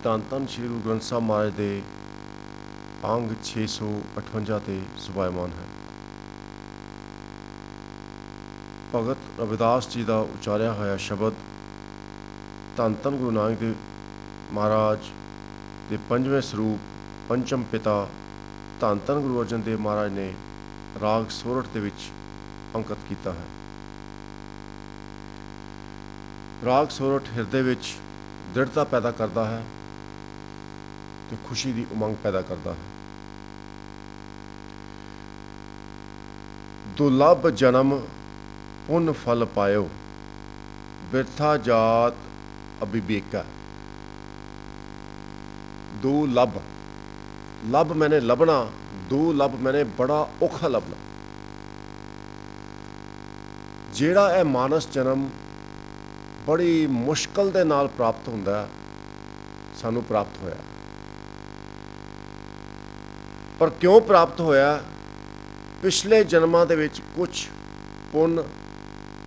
ਧੰਨ ਧੰਨ ਸ਼੍ਰੀ ਗੁਰੂ ਗ੍ਰੰਥ ਸਾਹਿਬ ਮਹਾਰਾਜ ਦੇ ਅੰਗ 658 ਤੇ ਸੁਭਾਇਮਾਨ ਹੈ। ਭਗਤ ਰਵਿਦਾਸ ਜੀ ਦਾ ਉਚਾਰਿਆ ਹੋਇਆ ਸ਼ਬਦ ਧੰਨ ਧੰਨ ਗੁਰੂ ਨਾਨਕ ਦੇਵ ਮਹਾਰਾਜ ਦੇ ਪੰਜਵੇਂ ਸਰੂਪ ਪੰਚਮ ਪਿਤਾ ਧੰਨ ਧੰਨ ਗੁਰੂ ਅਰਜਨ ਦੇਵ ਮਹਾਰਾਜ ਨੇ ਰਾਗ ਸੋਰਠ ਦੇ ਵਿੱਚ ਅੰਕਿਤ ਕੀਤਾ ਹੈ। ਰਾਗ ਸੋਰਠ ਹਿਰਦੇ ਵਿੱਚ ਦ੍ਰਿੜਤਾ ਪੈਦਾ ਕਰਦਾ ਹੈ ਤੇ ਖੁਸ਼ੀ ਦੀ ਉਮੰਗ ਪੈਦਾ ਕਰਦਾ ਹੈ। ਦੁਰਲਭ ਜਨਮ ਪੁੰਨ ਫਲ ਪਾਇਓ, ਬਿਰਥਾ ਜਾਤ ਅਬਿਬੇਕਾ। ਦੁਰਲਭ, ਲੱਭ ਮੈਨੇ ਲੱਭਣਾ, ਦੁਰਲਭ ਮੈਨੇ ਬੜਾ ਔਖਾ ਲੱਭਣਾ। ਜਿਹੜਾ ਇਹ ਮਾਨਸ ਜਨਮ ਬੜੀ ਮੁਸ਼ਕਲ ਦੇ ਨਾਲ ਪ੍ਰਾਪਤ ਹੁੰਦਾ, ਸਾਨੂੰ ਪ੍ਰਾਪਤ ਹੋਇਆ। ਪਰ ਕਿਉਂ ਪ੍ਰਾਪਤ ਹੋਇਆ? ਪਿਛਲੇ ਜਨਮਾਂ ਦੇ ਵਿੱਚ ਕੁਛ ਪੁੰਨ,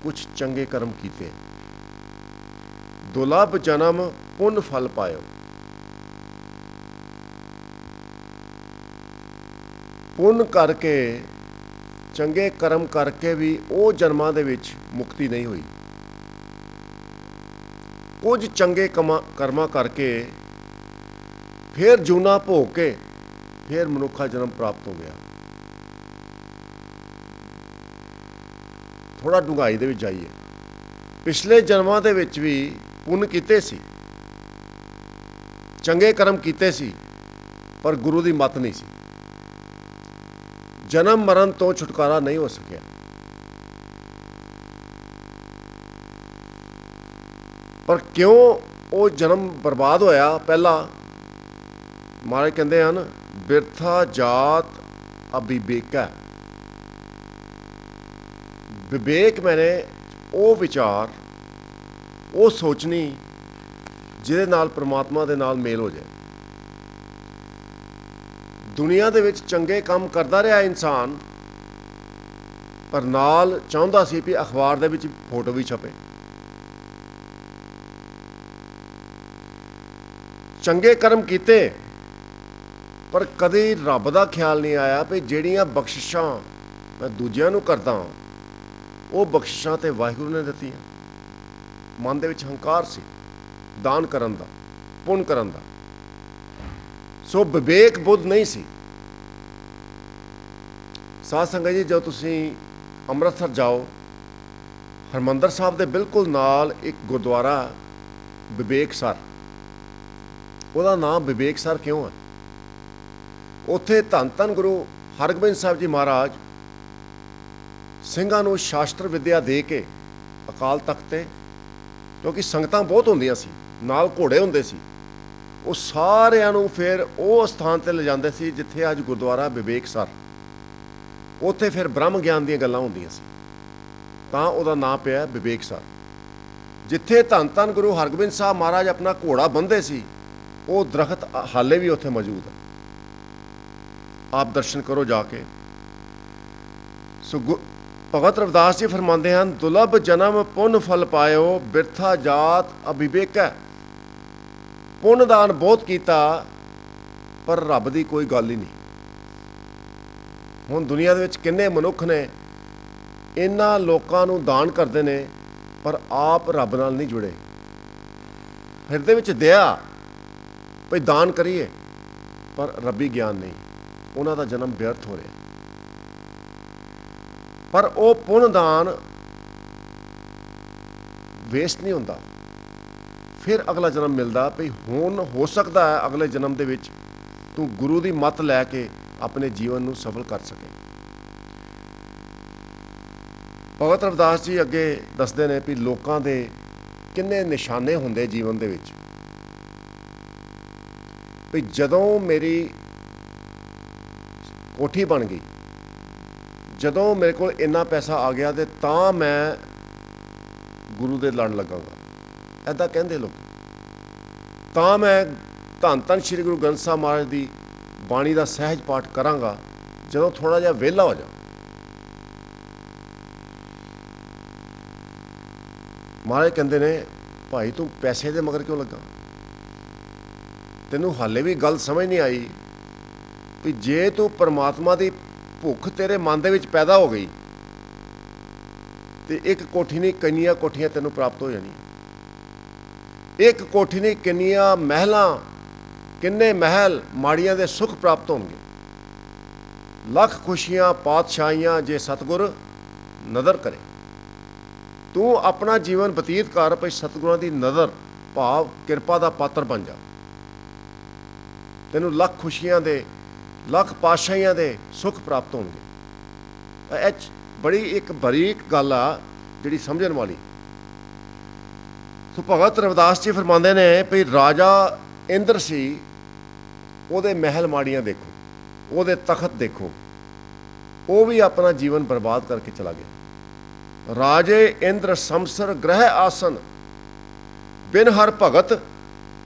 ਕੁਛ ਚੰਗੇ ਕਰਮ ਕੀਤੇ। ਦੁਰਲਭ ਜਨਮ ਪੁੰਨ ਫਲ ਪਾਇਓ। ਪੁੰਨ ਕਰਕੇ, ਚੰਗੇ ਕਰਮ ਕਰਕੇ ਵੀ ਉਹ ਜਨਮਾਂ ਦੇ ਵਿੱਚ ਮੁਕਤੀ ਨਹੀਂ ਹੋਈ। ਕੁਝ ਚੰਗੇ ਕਰਮਾਂ ਕਰਕੇ ਫਿਰ ਜੂਨਾ ਭੋਗ ਕੇ ਫਿਰ ਮਨੁੱਖਾ ਜਨਮ ਪ੍ਰਾਪਤ ਹੋ ਗਿਆ। ਥੋੜਾ ਡੂੰਘਾਈ ਦੇ ਵਿੱਚ ਜਾਈਏ। ਪਿਛਲੇ ਜਨਮਾਂ ਦੇ ਵਿੱਚ ਵੀ ਪੁੰਨ ਕੀਤੇ ਸੀ, ਚੰਗੇ ਕਰਮ ਕੀਤੇ ਸੀ, ਪਰ ਗੁਰੂ ਦੀ ਮੱਤ ਨਹੀਂ ਸੀ। ਜਨਮ ਮਰਨ ਤੋਂ ਛੁਟਕਾਰਾ ਨਹੀਂ ਹੋ ਸਕਿਆ। ਪਰ ਕਿਉਂ ਉਹ ਜਨਮ ਬਰਬਾਦ ਹੋਇਆ? ਪਹਿਲਾ ਮਹਾਰਾਜ ਕਹਿੰਦੇ ਹਨ, ਬਿਰਥਾ ਜਾਤ ਅਬਿਬੇਕਾ। ਵਿਵੇਕ ਮੈਨੇ ਉਹ ਵਿਚਾਰ, ਉਹ ਸੋਚਣੀ ਜਿਹਦੇ ਨਾਲ ਪ੍ਰਮਾਤਮਾ ਦੇ ਨਾਲ ਮੇਲ ਹੋ ਜਾਏ। ਦੁਨੀਆ ਦੇ ਵਿੱਚ ਚੰਗੇ ਕੰਮ ਕਰਦਾ ਰਿਹਾ ਇਨਸਾਨ, ਪਰ ਨਾਲ ਚਾਹੁੰਦਾ ਸੀ ਵੀ ਅਖਬਾਰ ਦੇ ਵਿੱਚ ਫੋਟੋ ਵੀ ਛਪੇ। ਚੰਗੇ ਕਰਮ ਕੀਤੇ, ਪਰ ਕਦੇ ਰੱਬ ਦਾ ਖਿਆਲ ਨਹੀਂ ਆਇਆ ਵੀ ਜਿਹੜੀਆਂ ਬਖਸ਼ਿਸ਼ਾਂ ਮੈਂ ਦੂਜਿਆਂ ਨੂੰ ਕਰਦਾ, ਉਹ ਬਖਸ਼ਿਸ਼ਾਂ ਤੇ ਵਾਹਿਗੁਰੂ ਨੇ ਦਿੱਤੀਆਂ। ਮਨ ਦੇ ਵਿੱਚ ਹੰਕਾਰ ਸੀ ਦਾਨ ਕਰਨ ਦਾ, ਪੁੰਨ ਕਰਨ ਦਾ। ਸੋ ਵਿਵੇਕ ਬੁੱਧ ਨਹੀਂ ਸੀ। ਸਾਧ ਸੰਗਤ ਜੀ, ਜਦੋਂ ਤੁਸੀਂ ਅੰਮ੍ਰਿਤਸਰ ਜਾਓ, ਹਰਿਮੰਦਰ ਸਾਹਿਬ ਦੇ ਬਿਲਕੁਲ ਨਾਲ ਇੱਕ ਗੁਰਦੁਆਰਾ ਵਿਵੇਕਸਰ। ਉਹਦਾ ਨਾਮ ਵਿਵੇਕਸਰ ਕਿਉਂ ਹੈ? ਉੱਥੇ ਧੰਨ ਧੰਨ ਗੁਰੂ ਹਰਗੋਬਿੰਦ ਸਾਹਿਬ ਜੀ ਮਹਾਰਾਜ ਸਿੰਘਾਂ ਨੂੰ ਸ਼ਾਸਤਰ ਵਿੱਦਿਆ ਦੇ ਕੇ ਅਕਾਲ ਤਖਤ 'ਤੇ, ਕਿਉਂਕਿ ਸੰਗਤਾਂ ਬਹੁਤ ਹੁੰਦੀਆਂ ਸੀ, ਨਾਲ ਘੋੜੇ ਹੁੰਦੇ ਸੀ, ਉਹ ਸਾਰਿਆਂ ਨੂੰ ਫਿਰ ਉਹ ਸਥਾਨ 'ਤੇ ਲਿਜਾਂਦੇ ਸੀ ਜਿੱਥੇ ਅੱਜ ਗੁਰਦੁਆਰਾ ਵਿਵੇਕਸਰ। ਉੱਥੇ ਫਿਰ ਬ੍ਰਹਮ ਗਿਆਨ ਦੀਆਂ ਗੱਲਾਂ ਹੁੰਦੀਆਂ ਸੀ, ਤਾਂ ਉਹਦਾ ਨਾਂ ਪਿਆ ਵਿਵੇਕਸਰ। ਜਿੱਥੇ ਧੰਨ ਧੰਨ ਗੁਰੂ ਹਰਗੋਬਿੰਦ ਸਾਹਿਬ ਮਹਾਰਾਜ ਆਪਣਾ ਘੋੜਾ ਬੰਨ੍ਹਦੇ ਸੀ, ਉਹ ਦਰਖਤ ਹਾਲੇ ਵੀ ਉੱਥੇ ਮੌਜੂਦ ਹੈ। ਆਪ ਦਰਸ਼ਨ ਕਰੋ ਜਾ ਕੇ। ਸੋ ਭਗਤ ਰਵਿਦਾਸ ਜੀ ਫਰਮਾਉਂਦੇ ਹਨ, ਦੁਰਲਭ ਜਨਮ ਪੁੰਨ ਫਲ ਪਾਇਓ, ਬਿਰਥਾ ਜਾਤ ਅਬਿਬੇਕਾ। ਪੁੰਨ ਦਾਨ ਬਹੁਤ ਕੀਤਾ, ਪਰ ਰੱਬ ਦੀ ਕੋਈ ਗੱਲ ਹੀ ਨਹੀਂ। ਹੁਣ ਦੁਨੀਆ ਦੇ ਵਿੱਚ ਕਿੰਨੇ ਮਨੁੱਖ ਨੇ ਇਹਨਾਂ ਲੋਕਾਂ ਨੂੰ ਦਾਨ ਕਰਦੇ ਨੇ, ਪਰ ਆਪ ਰੱਬ ਨਾਲ ਨਹੀਂ ਜੁੜੇ। ਹਿਰਦੇ ਵਿੱਚ ਦਇਆ ਭਈ ਦਾਨ ਕਰੀਏ, ਪਰ ਰੱਬੀ ਗਿਆਨ ਨਹੀਂ। ਉਹਨਾਂ ਦਾ ਜਨਮ ਵਿਅਰਥ ਹੋ ਰਿਹਾ। ਪਰ ਉਹ ਪੁੰਨ ਦਾਨ ਵੇਸਟ ਨਹੀਂ ਹੁੰਦਾ। ਫਿਰ ਅਗਲਾ ਜਨਮ ਮਿਲਦਾ ਭਈ ਹੁਣ ਹੋ ਸਕਦਾ ਹੈ ਅਗਲੇ ਜਨਮ ਦੇ ਵਿੱਚ ਤੂੰ ਗੁਰੂ ਦੀ ਮੱਤ ਲੈ ਕੇ ਆਪਣੇ ਜੀਵਨ ਨੂੰ ਸਫਲ ਕਰ ਸਕੇ। ਭਗਤ ਰਵਿਦਾਸ ਜੀ ਅੱਗੇ ਦੱਸਦੇ ਨੇ ਵੀ ਲੋਕਾਂ ਦੇ ਕਿੰਨੇ ਨਿਸ਼ਾਨੇ ਹੁੰਦੇ ਜੀਵਨ ਦੇ ਵਿੱਚ। ਵੀ ਜਦੋਂ ਮੇਰੀ ਕੋਠੀ ਬਣ ਗਈ, ਜਦੋਂ ਮੇਰੇ ਕੋਲ ਇੰਨਾ ਪੈਸਾ ਆ ਗਿਆ, ਤੇ ਤਾਂ ਮੈਂ ਗੁਰੂ ਦੇ ਲੜ ਲੱਗਾਂਗਾ, ਇੱਦਾਂ ਕਹਿੰਦੇ ਲੋਕ। ਤਾਂ ਮੈਂ ਧੰਨ ਧੰਨ ਸ਼੍ਰੀ ਗੁਰੂ ਗ੍ਰੰਥ ਸਾਹਿਬ ਮਹਾਰਾਜ ਦੀ ਬਾਣੀ ਦਾ ਸਹਿਜ ਪਾਠ ਕਰਾਂਗਾ ਜਦੋਂ ਥੋੜ੍ਹਾ ਜਿਹਾ ਵਿਹਲਾ ਹੋ ਜਾ। ਮਹਾਰਾਜ ਕਹਿੰਦੇ ਨੇ, ਭਾਈ ਤੂੰ ਪੈਸੇ ਦੇ ਮਗਰ ਕਿਉਂ ਲੱਗਾ? ਤੈਨੂੰ ਹਾਲੇ ਵੀ ਗੱਲ ਸਮਝ ਨਹੀਂ ਆਈ ਵੀ ਜੇ ਤੂੰ ਪਰਮਾਤਮਾ ਦੀ ਭੁੱਖ ਤੇਰੇ ਮਨ ਦੇ ਵਿੱਚ ਪੈਦਾ ਹੋ ਗਈ ਤੇ ਇੱਕ ਕੋਠੀ ਨਹੀਂ ਕਿੰਨੀਆਂ ਕੋਠੀਆਂ ਤੈਨੂੰ ਪ੍ਰਾਪਤ ਹੋ ਜਾਣੀਆਂ। ਇੱਕ ਕੋਠੀ ਨਹੀਂ ਕਿੰਨੀਆਂ ਮਹਿਲਾਂ, ਕਿੰਨੇ ਮਹਿਲ ਮਾੜੀਆਂ ਦੇ ਸੁੱਖ ਪ੍ਰਾਪਤ ਹੋਣਗੇ। ਲੱਖ ਖੁਸ਼ੀਆਂ ਪਾਤਸ਼ਾਹੀਆਂ ਜੇ ਸਤਿਗੁਰ ਨਜ਼ਰ ਕਰੇ। ਤੂੰ ਆਪਣਾ ਜੀਵਨ ਬਤੀਤ ਕਰ ਭਈ ਸਤਿਗੁਰਾਂ ਦੀ ਨਜ਼ਰ ਭਾਵ ਕਿਰਪਾ ਦਾ ਪਾਤਰ ਬਣ ਜਾ। ਤੈਨੂੰ ਲੱਖ ਖੁਸ਼ੀਆਂ ਦੇ, ਲੱਖ ਪਾਤਸ਼ਾਹੀਆਂ ਦੇ ਸੁੱਖ ਪ੍ਰਾਪਤ ਹੋਣਗੇ। ਇਹ ਬੜੀ ਇੱਕ ਬਰੀਕ ਗੱਲ ਆ ਜਿਹੜੀ ਸਮਝਣ ਵਾਲੀ। ਸੋ ਭਗਤ ਰਵਿਦਾਸ ਜੀ ਫਰਮਾਉਂਦੇ ਨੇ ਵੀ ਰਾਜਾ ਇੰਦਰ ਸੀ, ਉਹਦੇ ਮਹਿਲ ਮਾੜੀਆਂ ਦੇਖੋ, ਉਹਦੇ ਤਖਤ ਦੇਖੋ, ਉਹ ਵੀ ਆਪਣਾ ਜੀਵਨ ਬਰਬਾਦ ਕਰਕੇ ਚਲਾ ਗਿਆ। ਰਾਜੇ ਇੰਦਰ ਸੰਸਰ ਗ੍ਰਹਿ ਆਸਨ, ਬਿਨ ਹਰ ਭਗਤ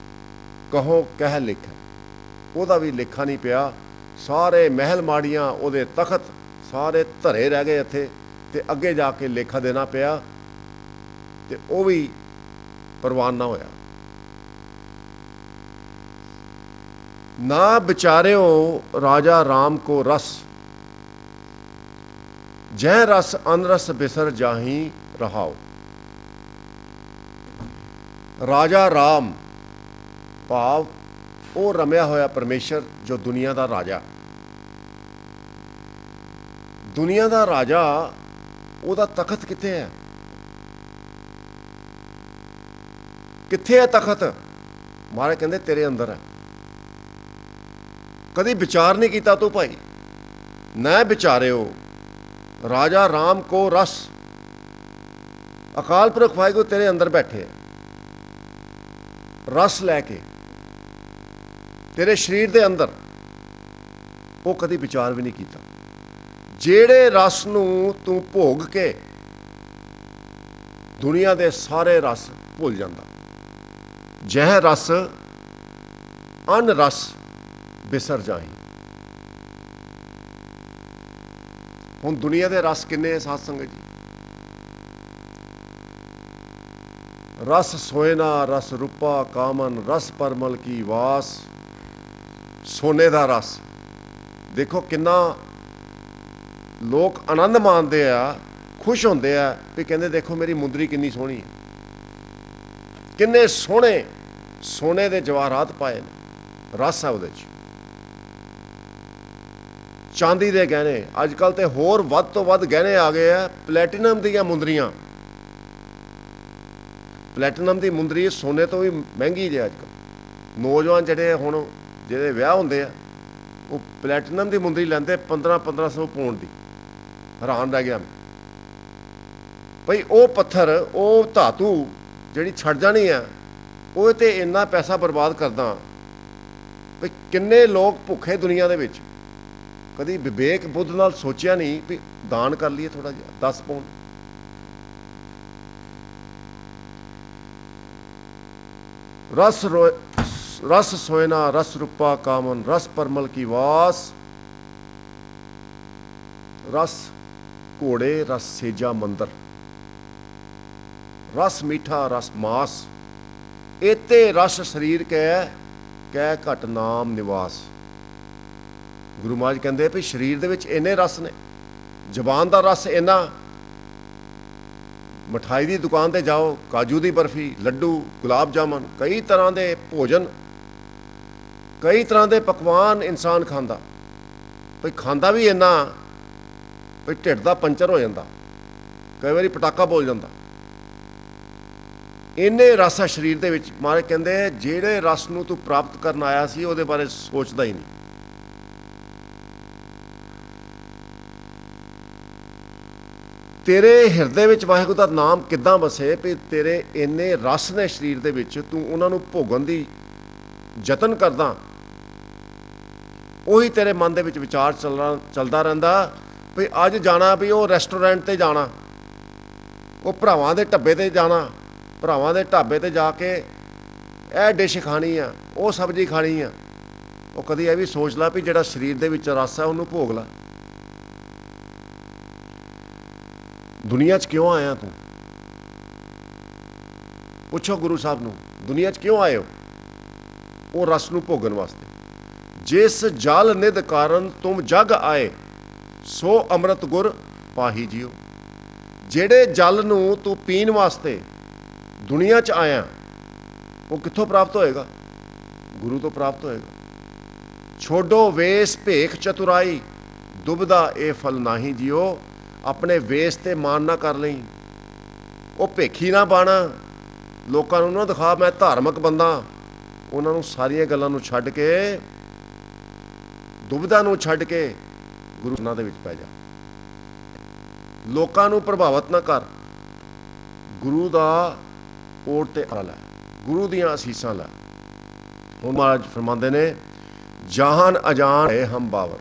ਕਹੋ ਕਹਿ ਲਿਖੈ। ਉਹਦਾ ਵੀ ਲੇਖਾ ਨਹੀਂ ਪਿਆ। ਸਾਰੇ ਮਹਿਲ ਮਾੜੀਆਂ, ਉਹਦੇ ਤਖਤ ਸਾਰੇ ਧਰੇ ਰਹਿ ਗਏ ਇੱਥੇ, ਤੇ ਅੱਗੇ ਜਾ ਕੇ ਲੇਖਾ ਦੇਣਾ ਪਿਆ, ਤੇ ਉਹ ਵੀ ਪ੍ਰਵਾਨ ਨਾ ਹੋਇਆ। ਨਾ ਵਿਚਾਰਿਓ ਰਾਜਾ ਰਾਮ ਕੋ ਰਸ, ਜੈ ਰਸ ਅਨਰਸ ਬਿਸਰ ਜਾਹੀ ਰਹਾਓ। ਰਾਜਾ ਰਾਮ ਭਾਵ ਉਹ ਰਮਿਆ ਹੋਇਆ ਪਰਮੇਸ਼ਰ ਜੋ ਦੁਨੀਆ ਦਾ ਰਾਜਾ। ਦੁਨੀਆ ਦਾ ਰਾਜਾ, ਉਹਦਾ ਤਖਤ ਕਿੱਥੇ ਹੈ? ਕਿੱਥੇ ਹੈ ਤਖਤ? ਮਹਾਰਾਜ ਕਹਿੰਦੇ ਤੇਰੇ ਅੰਦਰ ਹੈ। ਕਦੀ ਵਿਚਾਰ ਨਹੀਂ ਕੀਤਾ ਤੂੰ ਭਾਈ। ਨਾ ਵਿਚਾਰਿਓ ਰਾਜਾ ਰਾਮ ਕੋ ਰਸ, ਅਕਾਲ ਪੁਰਖ ਵਾਹਿਗੁਰੂ ਤੇਰੇ ਅੰਦਰ ਬੈਠੇ ਹੈ ਰਸ ਲੈ ਕੇ ਤੇਰੇ ਸਰੀਰ ਦੇ ਅੰਦਰ। ਉਹ ਕਦੀ ਵਿਚਾਰ ਵੀ ਨਹੀਂ ਕੀਤਾ। ਜਿਹੜੇ ਰਸ ਨੂੰ ਤੂੰ ਭੋਗ ਕੇ ਦੁਨੀਆ ਦੇ ਸਾਰੇ ਰਸ ਭੁੱਲ ਜਾਂਦਾ। ਜਹ ਰਸ ਅਨ ਰਸ ਬਿਸਰ ਜਾਹੀ। ਹੁਣ ਦੁਨੀਆ ਦੇ ਰਸ ਕਿੰਨੇ ਸਾਧ ਸੰਗਤ ਜੀ? ਰਸ ਸੋਇਨਾ ਰਸ ਰੂਪਾ ਕਾਮਨ, ਰਸ ਪਰਮਲ ਕੀ ਵਾਸ। ਸੋਨੇ ਦਾ ਰਸ ਦੇਖੋ ਕਿੰਨਾ ਲੋਕ ਆਨੰਦ ਮਾਣਦੇ ਆ, ਖੁਸ਼ ਹੁੰਦੇ ਆ ਵੀ ਕਹਿੰਦੇ ਦੇਖੋ ਮੇਰੀ ਮੁੰਦਰੀ ਕਿੰਨੀ ਸੋਹਣੀ ਹੈ। ਕਿੰਨੇ ਸੋਹਣੇ ਸੋਨੇ ਦੇ ਜਵਾਹਰਾਤ ਪਾਏ ਨੇ, ਰਸ ਹੈ ਉਹਦੇ 'ਚ। ਚਾਂਦੀ ਦੇ ਗਹਿਣੇ, ਅੱਜ ਕੱਲ੍ਹ ਤੇ ਹੋਰ ਵੱਧ ਤੋਂ ਵੱਧ ਗਹਿਣੇ ਆ ਗਏ ਆ। ਪਲੈਟੀਨਮ ਦੀਆਂ ਮੁੰਦਰੀਆਂ, ਪਲੈਟੀਨਮ ਦੀ ਮੁੰਦਰੀ ਸੋਨੇ ਤੋਂ ਵੀ ਮਹਿੰਗੀ ਜੇ ਅੱਜ ਕੱਲ੍ਹ। ਨੌਜਵਾਨ ਜਿਹੜੇ ਹੁਣ ਜਿਹਦੇ ਵਿਆਹ ਹੁੰਦੇ ਆ, ਉਹ ਪਲੈਟੀਨਮ ਦੀ ਮੁੰਦਰੀ ਲੈਂਦੇ 1500 ਪਾਉਂਡ ਦੀ। ਹੈਰਾਨ ਰਹਿ ਗਿਆ ਮੈਂ ਭਈ ਉਹ ਪੱਥਰ, ਉਹ ਧਾਤੂ ਜਿਹੜੀ ਛੱਡ ਜਾਣੀ ਆ, ਉਹ ਤੇ ਇੰਨਾ ਪੈਸਾ ਬਰਬਾਦ ਕਰਦਾ ਭਈ ਕਿੰਨੇ ਲੋਕ ਭੁੱਖੇ ਦੁਨੀਆ ਦੇ ਵਿੱਚ। ਕਦੀ ਵਿਵੇਕ ਬੁੱਧ ਨਾਲ ਸੋਚਿਆ ਨਹੀਂ ਵੀ ਦਾਨ ਕਰ ਲਈਏ ਥੋੜਾ ਜਿਹਾ 10 ਪਾਉਂਡ। ਰਸ ਸੋਇਨਾ ਰਸ ਰੂਪਾ ਕਾਮਨ, ਰਸ ਪਰਮਲ ਕੀ ਵਾਸ। ਰਸ ਘੋੜੇ, ਰਸ ਸੇਜਾ ਮੰਦਰ, ਰਸ ਮੀਠਾ ਰਸ ਮਾਸ। ਏਤੇ ਰਸ ਸਰੀਰ ਕਹਿ ਘਟ ਨਾਮ ਨਿਵਾਸ। ਗੁਰੂ ਮਹਾਰਾਜ ਕਹਿੰਦੇ ਵੀ ਸਰੀਰ ਦੇ ਵਿੱਚ ਇੰਨੇ ਰਸ ਨੇ। ਜ਼ੁਬਾਨ ਦਾ ਰਸ ਇੰਨਾ। ਮਠਾਈ ਦੀ ਦੁਕਾਨ ਤੇ ਜਾਓ, ਕਾਜੂ ਦੀ ਬਰਫੀ, ਲੱਡੂ, ਗੁਲਾਬ ਜਾਮਨ, ਕਈ ਤਰ੍ਹਾਂ ਦੇ ਭੋਜਨ, ਕਈ ਤਰ੍ਹਾਂ ਦੇ ਪਕਵਾਨ ਇਨਸਾਨ ਖਾਂਦਾ। ਭਈ ਖਾਂਦਾ ਵੀ ਇੰਨਾ ਭਈ ਢਿੱਡ ਦਾ ਪੰਚਰ ਹੋ ਜਾਂਦਾ, ਕਈ ਵਾਰੀ ਪਟਾਕਾ ਬੋਲ ਜਾਂਦਾ। ਇੰਨੇ ਰਸ ਹੈ ਸਰੀਰ ਦੇ ਵਿੱਚ। ਮਹਾਰਾਜ ਕਹਿੰਦੇ ਜਿਹੜੇ ਰਸ ਨੂੰ ਤੂੰ ਪ੍ਰਾਪਤ ਕਰਨ ਆਇਆ ਸੀ ਉਹਦੇ ਬਾਰੇ ਸੋਚਦਾ ਹੀ ਨਹੀਂ। ਤੇਰੇ ਹਿਰਦੇ ਵਿੱਚ ਵਾਹਿਗੁਰੂ ਦਾ ਨਾਮ ਕਿੱਦਾਂ ਵਸੇ ਵੀ ਤੇਰੇ ਇੰਨੇ ਰਸ ਨੇ ਸਰੀਰ ਦੇ ਵਿੱਚ, ਤੂੰ ਉਹਨਾਂ ਨੂੰ ਭੋਗਣ ਦੀ ਯਤਨ ਕਰਦਾ। ਉਹੀ ਤੇਰੇ ਮਨ ਦੇ ਵਿੱਚ ਵਿਚਾਰ ਚੱਲਦਾ ਰਹਿੰਦਾ ਵੀ ਅੱਜ ਜਾਣਾ, ਵੀ ਉਹ ਰੈਸਟੋਰੈਂਟ 'ਤੇ ਜਾਣਾ, ਉਹ ਭਰਾਵਾਂ ਦੇ ਢਾਬੇ 'ਤੇ ਜਾਣਾ, ਭਰਾਵਾਂ ਦੇ ਢਾਬੇ 'ਤੇ ਜਾ ਕੇ ਇਹ ਡਿਸ਼ ਖਾਣੀ ਆ, ਉਹ ਸਬਜ਼ੀ ਖਾਣੀ ਆ। ਉਹ ਕਦੀ ਇਹ ਵੀ ਸੋਚ ਲਾ ਵੀ ਜਿਹੜਾ ਸਰੀਰ ਦੇ ਵਿੱਚ ਰਸ ਹੈ ਉਹਨੂੰ ਭੋਗ ਲਾ। ਦੁਨੀਆ 'ਚ ਕਿਉਂ ਆਇਆ ਤੂੰ? ਪੁੱਛੋ ਗੁਰੂ ਸਾਹਿਬ ਨੂੰ, ਦੁਨੀਆ 'ਚ ਕਿਉਂ ਆਏ ਹੋ? ਉਹ ਰਸ ਨੂੰ ਭੋਗਣ ਵਾਸਤੇ। ਜਿਸ ਜਲ ਨਿਧ ਕਾਰਨ ਤੁਮ ਜਗ ਆਏ, ਸੋ ਅੰਮ੍ਰਿਤ ਗੁਰ ਪਾਹੀ ਜੀਓ। ਜਿਹੜੇ ਜਲ ਨੂੰ ਤੂੰ ਪੀਣ ਵਾਸਤੇ ਦੁਨੀਆ 'ਚ ਆਇਆ, ਉਹ ਕਿੱਥੋਂ ਪ੍ਰਾਪਤ ਹੋਏਗਾ? ਗੁਰੂ ਤੋਂ ਪ੍ਰਾਪਤ ਹੋਏਗਾ। ਛੋਡੋ ਵੇਸ ਭੇਖ ਚਤੁਰਾਈ, ਦੁਬਦਾ ਇਹ ਫਲ ਨਾਹੀ ਜੀਓ। ਆਪਣੇ ਵੇਸ ਤੇ ਮਾਣ ਨਾ ਕਰ ਲਈ, ਉਹ ਭੇਖੀ ਨਾ ਬਣ। ਲੋਕਾਂ ਨੂੰ ਨਾ ਦਿਖਾ ਮੈਂ ਧਾਰਮਿਕ ਬੰਦਾ। ਉਹਨਾਂ ਨੂੰ ਸਾਰੀਆਂ ਗੱਲਾਂ ਨੂੰ ਛੱਡ ਕੇ, ਦੁਬਿਧਾ ਨੂੰ ਛੱਡ ਕੇ ਗੁਰੂ ਚਰਨਾਂ ਦੇ ਵਿੱਚ ਪੈ ਜਾ। ਲੋਕਾਂ ਨੂੰ ਪ੍ਰਭਾਵਿਤ ਨਾ ਕਰ, ਗੁਰੂ ਦਾ ਓਟ ਤੇ ਆ ਲੈ, ਗੁਰੂ ਦੀਆਂ ਅਸੀਸਾਂ ਲੈ। ਹੁਣ ਮਹਾਰਾਜ ਫਰਮਾਉਂਦੇ ਨੇ, ਜਾਨ ਅਜਾਨ ਹੈ ਹਮ ਬਾਵਰ।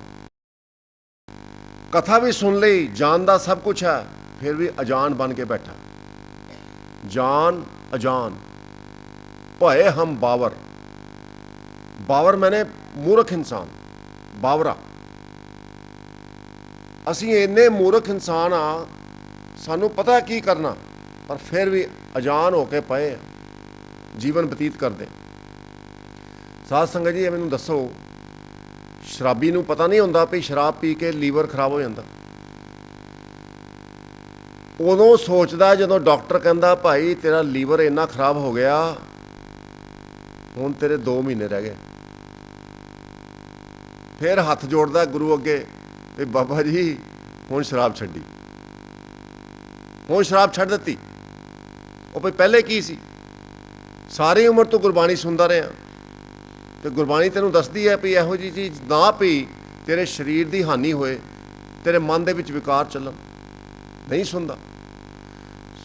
ਕਥਾ ਵੀ ਸੁਣ ਲਈ, ਜਾਣਦਾ ਸਭ ਕੁਛ ਹੈ, ਫਿਰ ਵੀ ਅਜਾਨ ਬਣ ਕੇ ਬੈਠਾ। ਜਾਨ ਅਜਾਨ ਭਏ ਹਮ ਬਾਵਰ। ਬਾਵਰ ਮੈਨੇ ਮੂਰਖ ਇਨਸਾਨ, ਬਾਵਰਾ। ਅਸੀਂ ਇੰਨੇ ਮੂਰਖ ਇਨਸਾਨ ਆ, ਸਾਨੂੰ ਪਤਾ ਕੀ ਕਰਨਾ, ਪਰ ਫਿਰ ਵੀ ਅਜਾਨ ਹੋ ਕੇ ਪਏ ਜੀਵਨ ਬਤੀਤ ਕਰਦੇ। ਸਾਧ ਸੰਗਤ ਜੀ, ਮੈਨੂੰ ਦੱਸੋ, ਸ਼ਰਾਬੀ ਨੂੰ ਪਤਾ ਨਹੀਂ ਹੁੰਦਾ ਵੀ ਸ਼ਰਾਬ ਪੀ ਕੇ ਲੀਵਰ ਖਰਾਬ ਹੋ ਜਾਂਦਾ? ਉਦੋਂ ਸੋਚਦਾ ਜਦੋਂ ਡਾਕਟਰ ਕਹਿੰਦਾ ਭਾਈ ਤੇਰਾ ਲੀਵਰ ਇੰਨਾ ਖਰਾਬ ਹੋ ਗਿਆ, ਹੁਣ ਤੇਰੇ 2 ਮਹੀਨੇ ਰਹਿ ਗਏ। ਫਿਰ ਹੱਥ ਜੋੜਦਾ ਗੁਰੂ ਅੱਗੇ ਵੀ ਬਾਬਾ ਜੀ ਹੁਣ ਸ਼ਰਾਬ ਛੱਡੀ, ਹੁਣ ਸ਼ਰਾਬ ਛੱਡ ਦਿੱਤੀ। ਉਹ ਭਈ ਪਹਿਲੇ ਕੀ ਸੀ? ਸਾਰੀ ਉਮਰ ਤੋਂ ਗੁਰਬਾਣੀ ਸੁਣਦਾ ਰਿਹਾ, ਤੇ ਗੁਰਬਾਣੀ ਤੈਨੂੰ ਦੱਸਦੀ ਹੈ ਵੀ ਇਹੋ ਜਿਹੀ ਚੀਜ਼ ਨਾ ਪੀ, ਤੇਰੇ ਸਰੀਰ ਦੀ ਹਾਨੀ ਹੋਏ, ਤੇਰੇ ਮਨ ਦੇ ਵਿੱਚ ਵਿਕਾਰ ਚੱਲਣ। ਨਹੀਂ ਸੁਣਦਾ।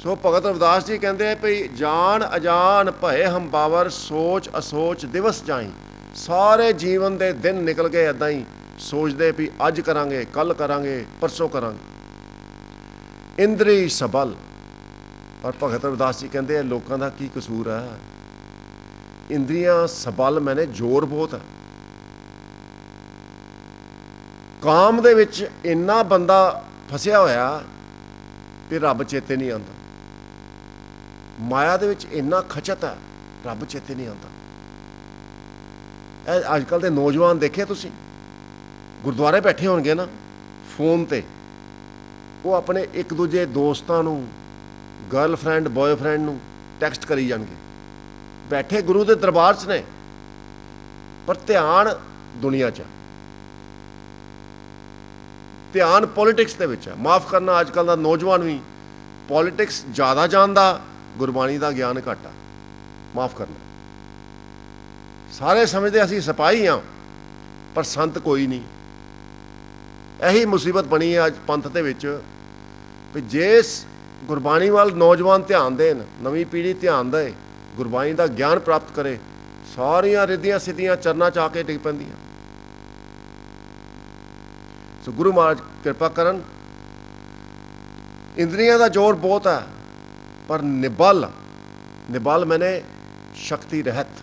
ਸੋ ਭਗਤ ਰਵਿਦਾਸ ਜੀ ਕਹਿੰਦੇ ਭਈ ਜਾਨ ਅਜਾਨ ਭਏ ਹਮ ਬਾਵਰ, ਸੋਚ ਅਸੋਚ ਦਿਵਸ ਜਾਈ। ਸਾਰੇ ਜੀਵਨ ਦੇ ਦਿਨ ਨਿਕਲ ਗਏ ਇੱਦਾਂ ਹੀ ਸੋਚਦੇ ਵੀ ਅੱਜ ਕਰਾਂਗੇ, ਕੱਲ੍ਹ ਕਰਾਂਗੇ, ਪਰਸੋਂ ਕਰਾਂਗੇ। ਇੰਦਰੀ ਸਬਲ। ਪਰ ਭਗਤ ਰਵਿਦਾਸ ਜੀ ਕਹਿੰਦੇ ਲੋਕਾਂ ਦਾ ਕੀ ਕਸੂਰ ਹੈ? ਇੰਦਰੀਆਂ ਸਬਲ ਮੈਨੇ ਜ਼ੋਰ ਬਹੁਤ ਹੈ। ਕਾਮ ਦੇ ਵਿੱਚ ਇੰਨਾ ਬੰਦਾ ਫਸਿਆ ਹੋਇਆ ਵੀ ਰੱਬ ਚੇਤੇ ਨਹੀਂ ਆਉਂਦਾ। ਮਾਇਆ ਦੇ ਵਿੱਚ ਇੰਨਾ ਖਚਤ ਹੈ, ਰੱਬ ਚੇਤੇ ਨਹੀਂ ਆਉਂਦਾ। ਇਹ ਅੱਜ ਕੱਲ੍ਹ ਦੇ ਨੌਜਵਾਨ ਦੇਖੇ ਤੁਸੀਂ, ਗੁਰਦੁਆਰੇ ਬੈਠੇ ਹੋਣਗੇ ਨਾ, ਫੋਨ 'ਤੇ ਉਹ ਆਪਣੇ ਇੱਕ ਦੂਜੇ ਦੋਸਤਾਂ ਨੂੰ, ਗਰਲਫਰੈਂਡ ਬॉयਫਰੈਂਡ ਨੂੰ ਟੈਕਸਟ ਕਰੀ ਜਾਣਗੇ। ਬੈਠੇ ਗੁਰੂ ਦੇ ਦਰਬਾਰ 'ਚ ਨੇ, ਪਰ ਧਿਆਨ ਦੁਨੀਆ 'ਚ, ਧਿਆਨ ਪੋਲੀਟਿਕਸ ਦੇ ਵਿੱਚ ਹੈ। ਮਾਫ਼ ਕਰਨਾ, ਅੱਜ ਕੱਲ੍ਹ ਦਾ ਨੌਜਵਾਨ ਵੀ ਪੋਲੀਟਿਕਸ ਜ਼ਿਆਦਾ ਜਾਣਦਾ, ਗੁਰਬਾਣੀ ਦਾ ਗਿਆਨ ਘੱਟ ਆ। ਮਾਫ਼ ਕਰਨਾ। ਸਾਰੇ ਸਮਝਦੇ ਅਸੀਂ ਸਿਪਾਹੀ ਹਾਂ, ਪਰ ਸੰਤ ਕੋਈ ਨਹੀਂ। ਇਹੀ ਮੁਸੀਬਤ ਬਣੀ ਹੈ ਅੱਜ ਪੰਥ ਦੇ ਵਿੱਚ ਵੀ ਜੇ ਗੁਰਬਾਣੀ ਵੱਲ ਨੌਜਵਾਨ ਧਿਆਨ ਦੇਣ, ਨਵੀਂ ਪੀੜ੍ਹੀ ਧਿਆਨ ਦੇ, ਗੁਰਬਾਣੀ ਦਾ ਗਿਆਨ ਪ੍ਰਾਪਤ ਕਰੇ, ਸਾਰੀਆਂ ਰਿੱਧੀਆਂ ਸਿੱਧੀਆਂ ਚਰਨਾਂ 'ਚ ਆ ਕੇ ਡਿੱਗ ਪੈਂਦੀਆਂ। ਸੋ ਗੁਰੂ ਮਹਾਰਾਜ ਕਿਰਪਾ ਕਰਨ। ਇੰਦਰੀਆਂ ਦਾ ਜ਼ੋਰ ਬਹੁਤ ਹੈ, ਪਰ ਨਿਬਲ, ਨਿਬਲ ਮੈਨੇ ਸ਼ਕਤੀ ਰਹਿਤ।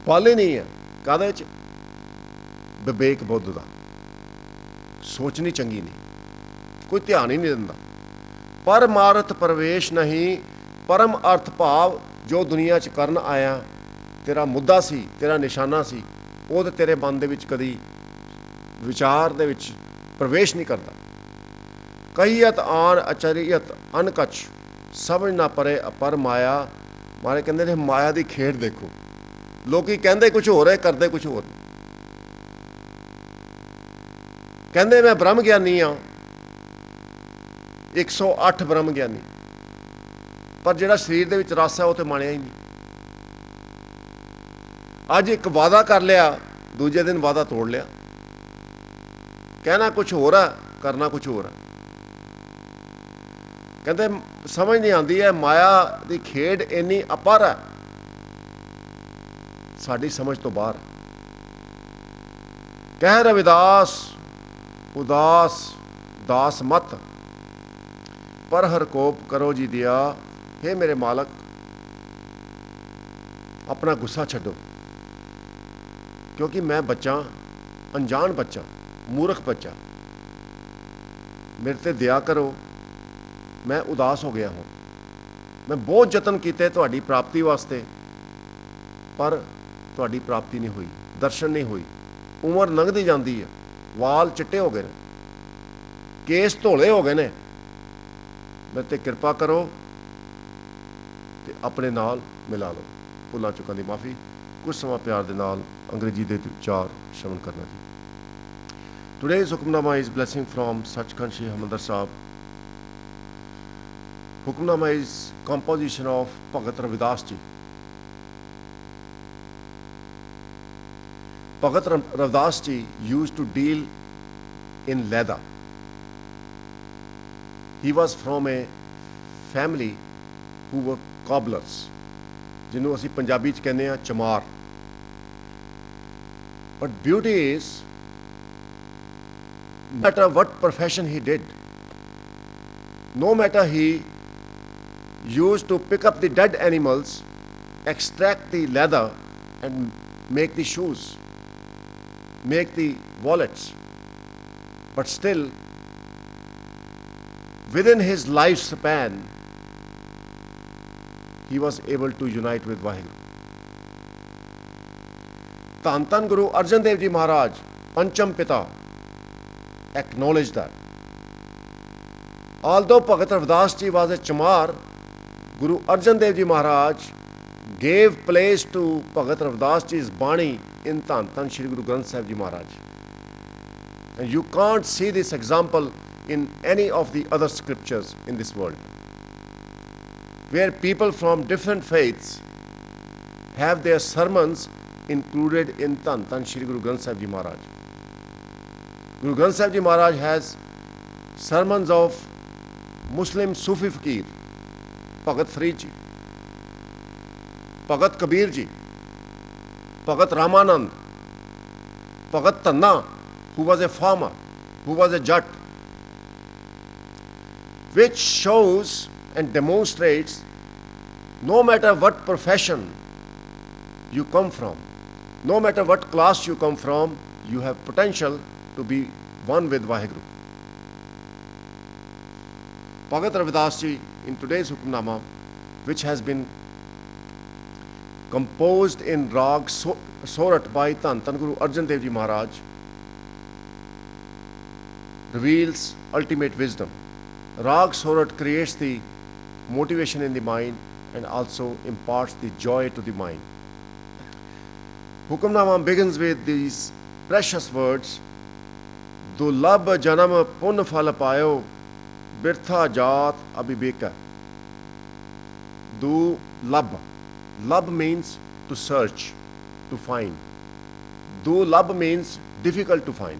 ਬਲ ਹੀ ਨਹੀਂ ਹੈ। ਕਾਹਦੇ 'ਚ? ਵਿਵੇਕ ਬੁੱਧ ਦਾ। ਸੋਚਣੀ ਚੰਗੀ ਨਹੀਂ, ਕੋਈ ਧਿਆਨ ਹੀ ਨਹੀਂ ਦਿੰਦਾ। ਪਰਮਾਰਥ ਪ੍ਰਵੇਸ਼ ਨਹੀਂ, ਪਰਮ ਅਰਥ ਭਾਵ ਜੋ ਦੁਨੀਆ 'ਚ ਕਰਨ ਆਇਆ, ਤੇਰਾ ਮੁੱਦਾ ਸੀ, ਤੇਰਾ ਨਿਸ਼ਾਨਾ ਸੀ, ਉਹ ਤਾਂ ਤੇਰੇ ਮਨ ਦੇ ਵਿੱਚ ਕਦੀ ਵਿਚਾਰ ਦੇ ਵਿੱਚ ਪ੍ਰਵੇਸ਼ ਨਹੀਂ ਕਰਦਾ। ਕਹੀਅਤ ਆਨ ਅਚਰੀਅਤ ਅਨਕਛ, ਸਮਝ ਨਾ ਪਰੇ ਅਪਰ ਮਾਇਆ। ਮਾਰੇ ਕਹਿੰਦੇ ਨੇ ਮਾਇਆ ਦੀ ਖੇਡ ਦੇਖੋ। ਲੋਕੀ ਕਹਿੰਦੇ ਕੁਛ ਹੋਰ ਹੈ, ਕਰਦੇ ਕੁਛ ਹੋਰ। ਕਹਿੰਦੇ ਮੈਂ ਬ੍ਰਹਮ ਗਿਆਨੀ ਹਾਂ, 108 ਬ੍ਰਹਮ ਗਿਆਨੀ, ਪਰ ਜਿਹੜਾ ਸਰੀਰ ਦੇ ਵਿੱਚ ਰਸ ਹੈ ਉਹ ਤੇ ਮੰਨਿਆ ਹੀ ਨਹੀਂ। ਅੱਜ ਇੱਕ ਵਾਅਦਾ ਕਰ ਲਿਆ, ਦੂਜੇ ਦਿਨ ਵਾਅਦਾ ਤੋੜ ਲਿਆ। ਕਹਿਣਾ ਕੁਛ ਹੋਰ ਹੈ, ਕਰਨਾ ਕੁਛ ਹੋਰ ਹੈ। ਕਹਿੰਦੇ ਸਮਝ ਨਹੀਂ ਆਉਂਦੀ ਹੈ, ਮਾਇਆ ਦੀ ਖੇਡ ਇੰਨੀ ਅਪਰ ਹੈ, ਸਾਡੀ ਸਮਝ ਤੋਂ ਬਾਹਰ। ਕਹਿ ਰਵਿਦਾਸ ਉਦਾਸ ਦਾਸ ਮਤ, ਪਰ ਹਰ ਕੋਪ ਕਰੋ ਜੀ ਦਿਆ। ਹੇ ਮੇਰੇ ਮਾਲਕ, ਆਪਣਾ ਗੁੱਸਾ ਛੱਡੋ, ਕਿਉਂਕਿ ਮੈਂ ਬੱਚਾ, ਅਣਜਾਣ ਬੱਚਾ, ਮੂਰਖ ਬੱਚਾ। ਮੇਰੇ ਤੇ ਦਇਆ ਕਰੋ, ਮੈਂ ਉਦਾਸ ਹੋ ਗਿਆ ਹਾਂ। ਮੈਂ ਬਹੁਤ ਯਤਨ ਕੀਤੇ ਤੁਹਾਡੀ ਪ੍ਰਾਪਤੀ ਵਾਸਤੇ, ਪਰ ਤੁਹਾਡੀ ਪ੍ਰਾਪਤੀ ਨਹੀਂ ਹੋਈ, ਦਰਸ਼ਨ ਨਹੀਂ ਹੋਈ। ਉਮਰ ਲੰਘਦੀ ਜਾਂਦੀ ਹੈ, ਵਾਲ ਚਿੱਟੇ ਹੋ ਗਏ ਨੇ, ਕੇਸ ਧੋਲੇ ਹੋ ਗਏ ਨੇ। ਮੇਰੇ 'ਤੇ ਕਿਰਪਾ ਕਰੋ ਤੇ ਆਪਣੇ ਨਾਲ ਮਿਲਾ ਲਓ। ਭੁੱਲਾਂ ਚੁੱਕਾਂ ਦੀ ਮਾਫੀ। ਕੁਝ ਸਮਾਂ ਪਿਆਰ ਦੇ ਨਾਲ ਅੰਗਰੇਜ਼ੀ ਦੇ ਵਿਚਾਰ ਸ਼ਰਵਣ ਕਰਨਾ ਜੀ। Today's Hukamnama is blessing from Sachkhand Shri Harmandir Sahib. Hukamnama is composition of Bhagat Ravidas ji. Bhagat Ravidas ji used to deal in leather. He was from a family who were cobblers, ਜਿਹਨੂੰ ਅਸੀਂ ਪੰਜਾਬੀ 'ਚ ਕਹਿੰਦੇ ਹਾਂ ਚਮਾਰ। But beauty is, no matter what profession he did, no matter he used to pick up the dead animals, extract the leather and make the shoes, make the wallets, but still within his lifespan he was able to unite with Vaheguru. ਧੰਨ ਧੰਨ Guru Arjan Dev Ji Maharaj, Pancham Pita, acknowledged that. Although Bhagat Ravidas Ji was a chamar, Guru Arjan Dev Ji Maharaj gave place to Bhagat Ravidas Ji's Bani in Dhann Dhann Shri Guru Granth Sahib Ji Maharaj. And you can't see this example in any of the other scriptures in this world, where people from different faiths have their sermons included in Dhann Dhann Shri Guru Granth Sahib Ji Maharaj. Guru Granth Sahib Ji Maharaj has sermons of Muslim Sufi Fakir, Bhagat Farid Ji, Bhagat Kabir Ji, Bhagat Ramanand, Bhagat Tanna, who was a farmer, who was a Jat, which shows and demonstrates no matter what profession you come from, no matter what class you come from, you have potential to be one with Vaheguru. Bhagat Ravidas Ji, in today's Hukamnama, which has been composed in Rag Sorat by Dhann Dhann Guru Arjan Dev Ji Maharaj, reveals ultimate wisdom. Rag Sorat creates the motivation in the mind and also imparts the joy to the mind. Hukamnama begins with these precious words: Dulabh janam pun phal payo, birtha jaat abhibeka. Dulabh. Labh means to search, to find. Dulabh means difficult to find.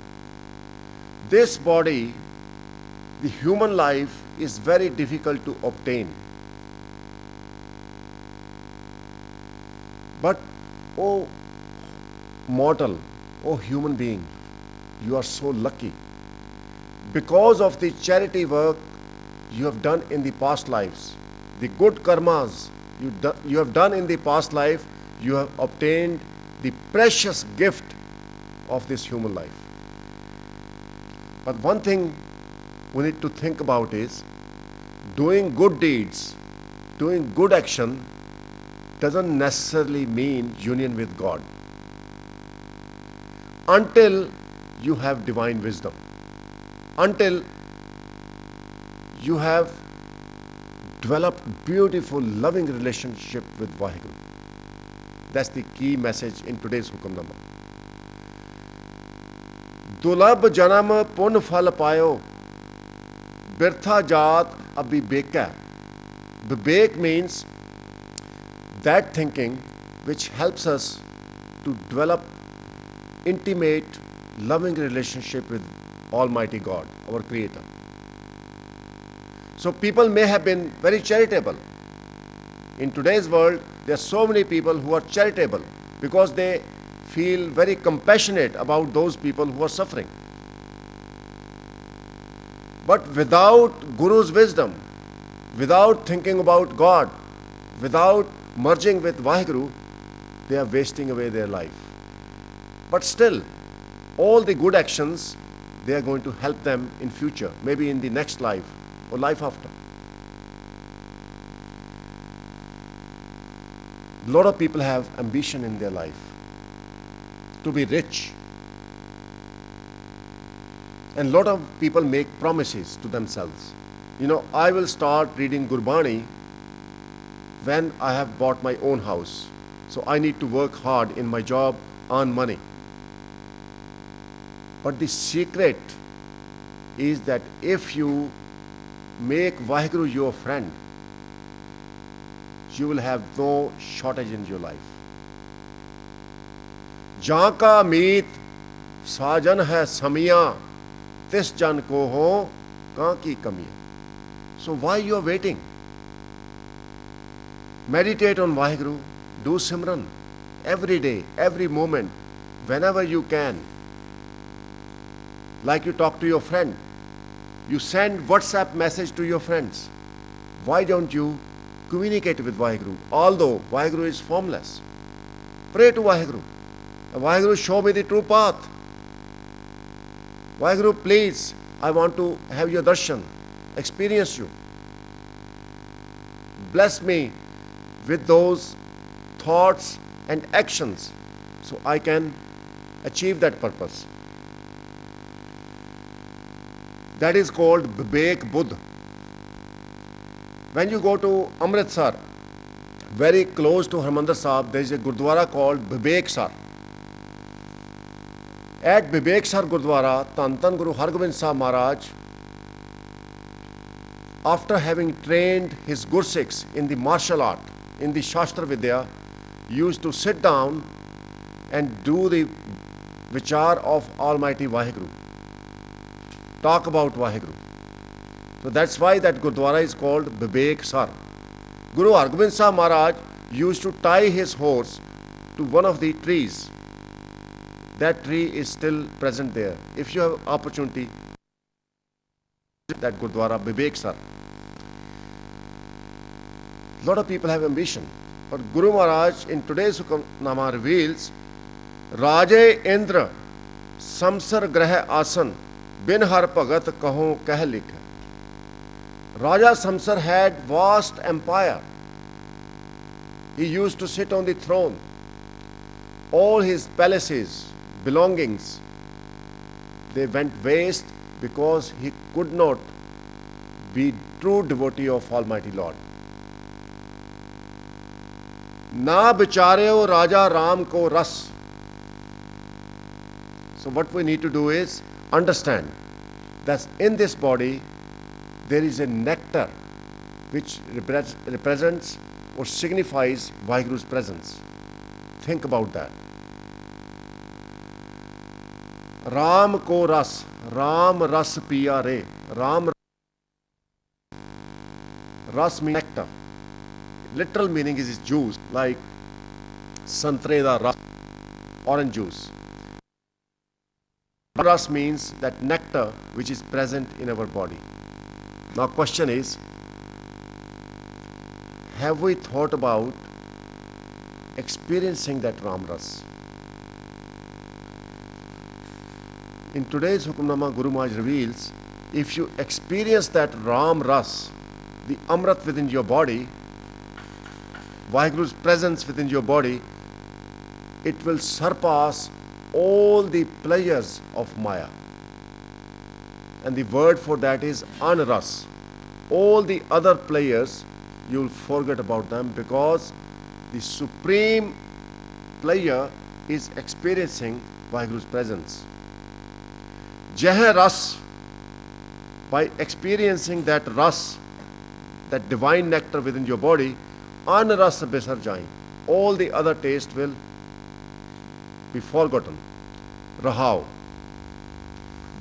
This body, the human life, is very difficult to obtain. But, oh mortal, oh human being, you are so lucky. Because of the charity work you have done in the past lives, the good karmas you have done in the past life, you have obtained the precious gift of this human life. But one thing we need to think about is, doing good deeds, doing good action doesn't necessarily mean union with God, until you have divine wisdom, until you have developed beautiful loving relationship with Vaheguru. That's the key message in today's Hukamnama. Dulabh janam pun phal payo, birtha jaat abhibeka. Vivek means that thinking which helps us to develop intimate, loving relationship with Almighty God, our Creator. So people may have been very charitable. In today's world, there are so many people who are charitable because they feel very compassionate about those people who are suffering. But without Guru's wisdom, without thinking about God, without merging with Vaheguru, they are wasting away their life. But still, all the good actions, they are going to help them in future, maybe in the next life or life after. A lot of people have ambition in their life to be rich. And a lot of people make promises to themselves. I will start reading Gurbani when I have bought my own house. So I need to work hard in my job, earn money. But the secret is that if you make Vaheguru your friend, you will have no shortage in your life. जहाँ का मीत साजन है समियाँ, तिस जन को हो कहाँ की कमियाँ. So why you are waiting? Meditate on Vaheguru, do Simran every day, every moment, whenever you can. Like you talk to your friend, you send WhatsApp message to your friends. Why don't you communicate with Vaheguru? Although Vaheguru is formless, pray to Vaheguru. Vaheguru, show me the true path. Vaheguru, please, I want to have your darshan, experience you. Bless me with those thoughts and actions so I can achieve that purpose. That is called Vivek Buddh. When you go to Amritsar, very close to Harmandir Sahib, there is a Gurdwara called Vivek Sar. At Vivek Sar Gurdwara, Tan Tan Guru Hargobind Sahib Maharaj, after having trained his Gursikhs in the martial art, in the Shastra Vidya, used to sit down and do the vichar of Almighty Vaheguru. Talk about Vaheguru. So that's why that Gurdwara is called Vivek Sar. Guru Hargobind Sahib Maharaj used to tie his horse to one of the trees. That tree is still present there. If you have opportunity, that Gurdwara Vivek Sar. A lot of people have ambition, but Guru Maharaj in today's Hukamnama reveals, Raje Indra Samsar Grah Asan Bin Har Bhagat Kaho Kah Likha. Raja Samsar had vast empire. He used to sit on the throne. All his palaces, belongings, they went waste because he could not be true devotee of Almighty Lord. Na bichareo Raja Ram ko ras. So what we need to do is understand that in this body there is a nectar which represents or signifies Vaheguru's presence. Think about that. Ram ko ras, Ram ras piya re. Ram ras means nectar. Literal meaning is juice, like santre da ras, orange juice. Ras means that nectar which is present in our body. Now question is, have we thought about experiencing that Ram Ras? In today's Hukamnama, Guru Maharaj reveals, if you experience that Ram Ras, the Amrit within your body, Vaheguru's presence within your body, it will surpass all the pleasures of Maya. And the word for that is Anras. All the other players, you will forget about them because the supreme player is experiencing Vaheguru's presence. Jah Ras, by experiencing that Ras, that divine nectar within your body, Anras Bisar Jain, all the other taste will be forgotten. Rahao.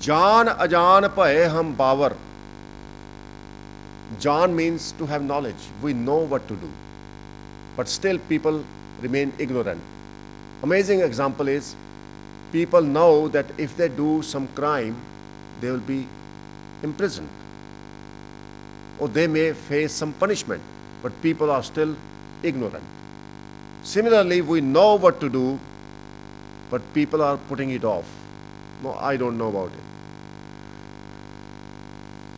Jan ajan bhaye hum bavar. Jan means to have knowledge. We know what to do. But still people remain ignorant. Amazing example is, people know that if they do some crime, they will be imprisoned. Or they may face some punishment. But people are still ignorant. Similarly, we know what to do, but people are putting it off. No, I don't know about it.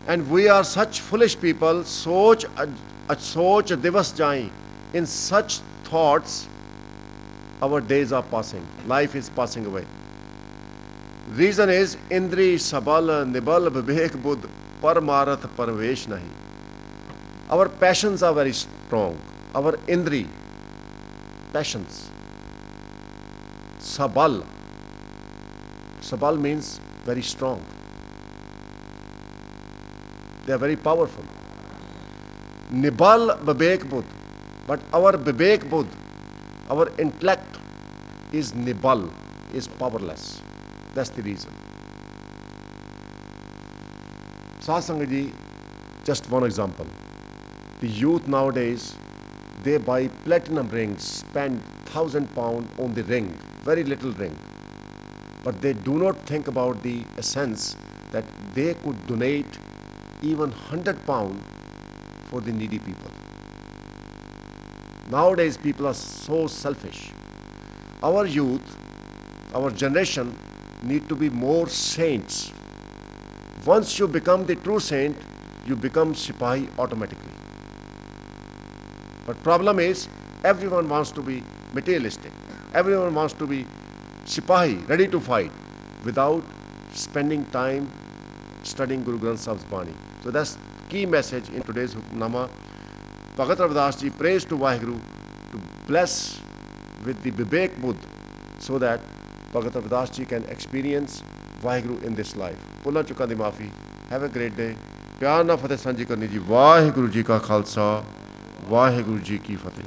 And we are such foolish people, soch divas jain, in such thoughts, our days are passing. Life is passing away. Reason is Indri, Sabal, Nibal, Vivek, Buddh, Paramarat, Parvesh Nahi. Our passions are very strong. Our Indri, passions. Sabal. Sabal means very strong. They are very powerful. Nibal, Vivek, Buddh. But our Vivek, Buddh, our intellect is Nibal, is powerless. That's the reason. Satsang ji, just one example. The youth nowadays, they buy platinum rings, spend £1,000 on the ring, very little ring. But they do not think about the essence that they could donate even £100 for the needy people. Nowadays, people are so selfish. Our youth, our generation need to be more saints. Once you become the true saint, you become Sipahi automatically. But problem is, everyone wants to be materialistic. Everyone wants to be Sipahi, ready to fight, without spending time studying Guru Granth Sahib's Bani. So that's key message in today's Hukamnama. Bhagat Ravidas ji prays to Vaheguru to bless with the Vivek Buddh so that Bhagat Ravidas ji can experience Vaheguru in this life. Bhulan Chukan di maafi. Have a great day. प्यार ना फतेह सांझी करनी जी। वाहिगुरु जी का खालसा, वाहिगुरु जी की फतेह।